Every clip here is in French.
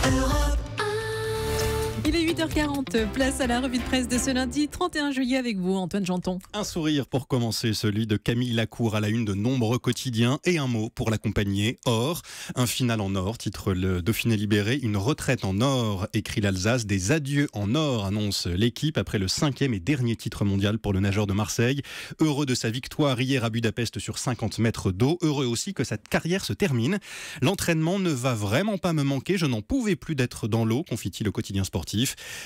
Europe. Il est 8h40, place à la revue de presse de ce lundi 31 juillet avec vous, Antoine Janton. Un sourire pour commencer, celui de Camille Lacour à la une de nombreux quotidiens et un mot pour l'accompagner. Or, un final en or, titre le Dauphiné Libéré, une retraite en or, écrit l'Alsace, des adieux en or, annonce l'équipe après le 5e et dernier titre mondial pour le nageur de Marseille. Heureux de sa victoire hier à Budapest sur 50 mètres d'eau, heureux aussi que sa carrière se termine. L'entraînement ne va vraiment pas me manquer, je n'en pouvais plus d'être dans l'eau, confie-t-il au quotidien sportif.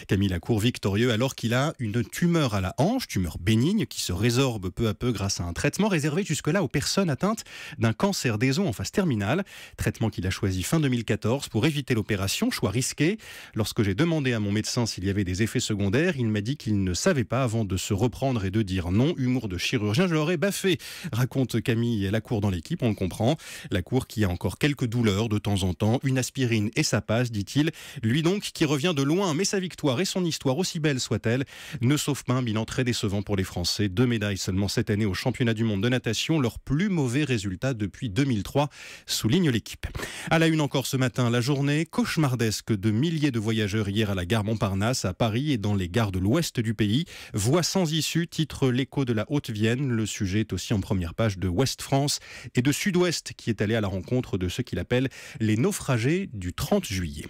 Camille Lacour victorieux alors qu'il a une tumeur à la hanche, tumeur bénigne qui se résorbe peu à peu grâce à un traitement réservé jusque-là aux personnes atteintes d'un cancer des os en phase terminale. Traitement qu'il a choisi fin 2014 pour éviter l'opération, choix risqué. Lorsque j'ai demandé à mon médecin s'il y avait des effets secondaires, il m'a dit qu'il ne savait pas avant de se reprendre et de dire non. Humour de chirurgien, je l'aurais baffé, raconte Camille Lacour dans l'équipe, on le comprend. Lacour qui a encore quelques douleurs de temps en temps, une aspirine et ça passe, dit-il. Lui donc qui revient de loin, mais sa victoire et son histoire, aussi belle soit-elle, ne sauve pas un bilan très décevant pour les Français. 2 médailles seulement cette année au championnat du monde de natation, leur plus mauvais résultat depuis 2003, souligne l'équipe. À la une encore ce matin, la journée cauchemardesque de milliers de voyageurs hier à la gare Montparnasse à Paris et dans les gares de l'ouest du pays. Voie sans issue, titre l'Écho de la Haute-Vienne. Le sujet est aussi en première page de Ouest France et de Sud-Ouest qui est allé à la rencontre de ce qu'il appelle les naufragés du 30 juillet.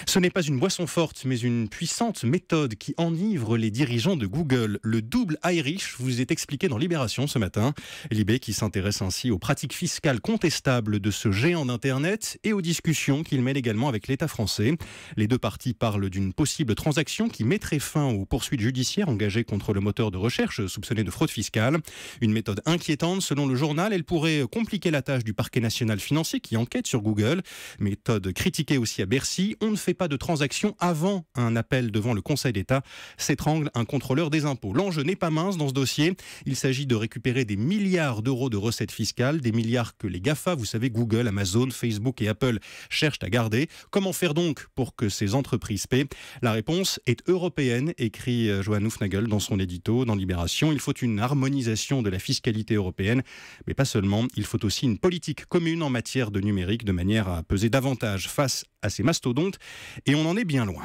Ce n'est pas une boisson forte, mais une puissante méthode qui enivre les dirigeants de Google. Le double Irish vous est expliqué dans Libération ce matin. Libé qui s'intéresse ainsi aux pratiques fiscales contestables de ce géant d'Internet et aux discussions qu'il mène également avec l'État français. Les deux parties parlent d'une possible transaction qui mettrait fin aux poursuites judiciaires engagées contre le moteur de recherche soupçonné de fraude fiscale. Une méthode inquiétante selon le journal. Elle pourrait compliquer la tâche du parquet national financier qui enquête sur Google. Méthode critiquée aussi à Bercy. On ne fait pas de transaction avant un appel devant le Conseil d'État, s'étrangle un contrôleur des impôts. L'enjeu n'est pas mince dans ce dossier. Il s'agit de récupérer des milliards d'euros de recettes fiscales, des milliards que les GAFA, vous savez, Google, Amazon, Facebook et Apple cherchent à garder. Comment faire donc pour que ces entreprises paient ? La réponse est européenne, écrit Johan Hufnagel dans son édito dans Libération. Il faut une harmonisation de la fiscalité européenne, mais pas seulement. Il faut aussi une politique commune en matière de numérique de manière à peser davantage face à ces mastodontes, et on en est bien loin.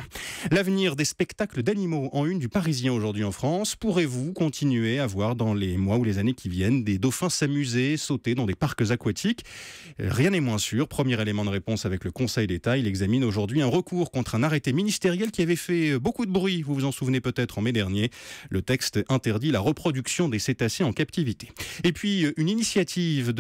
L'avenir des spectacles d'animaux en une du Parisien aujourd'hui en France. Pourrez-vous continuer à voir dans les mois ou les années qui viennent des dauphins s'amuser, sauter dans des parcs aquatiques ? Rien n'est moins sûr. Premier élément de réponse avec le Conseil d'État. Il examine aujourd'hui un recours contre un arrêté ministériel qui avait fait beaucoup de bruit. Vous vous en souvenez peut-être en mai dernier. Le texte interdit la reproduction des cétacés en captivité. Et puis une initiative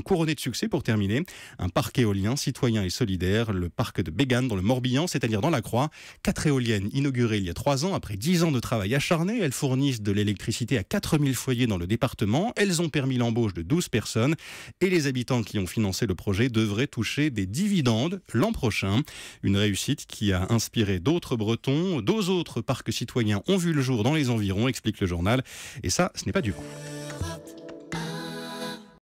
couronnée de succès pour terminer. Un parc éolien citoyen et solidaire. Le parc de Bégane dans le Morbihan, c'est-à-dire dans la Croix. 4 éoliennes inaugurées il y a 3 ans. Après 10 ans de travail acharné, elles fournissent de l'électricité à 4000 foyers dans le département. Elles ont permis l'embauche de 12 personnes. Et les habitants qui ont financé le projet devraient toucher des dividendes l'an prochain. Une réussite qui a inspiré d'autres Bretons. 2 autres parcs citoyens ont vu le jour dans les environs, explique le journal. Et ça, ce n'est pas du vent.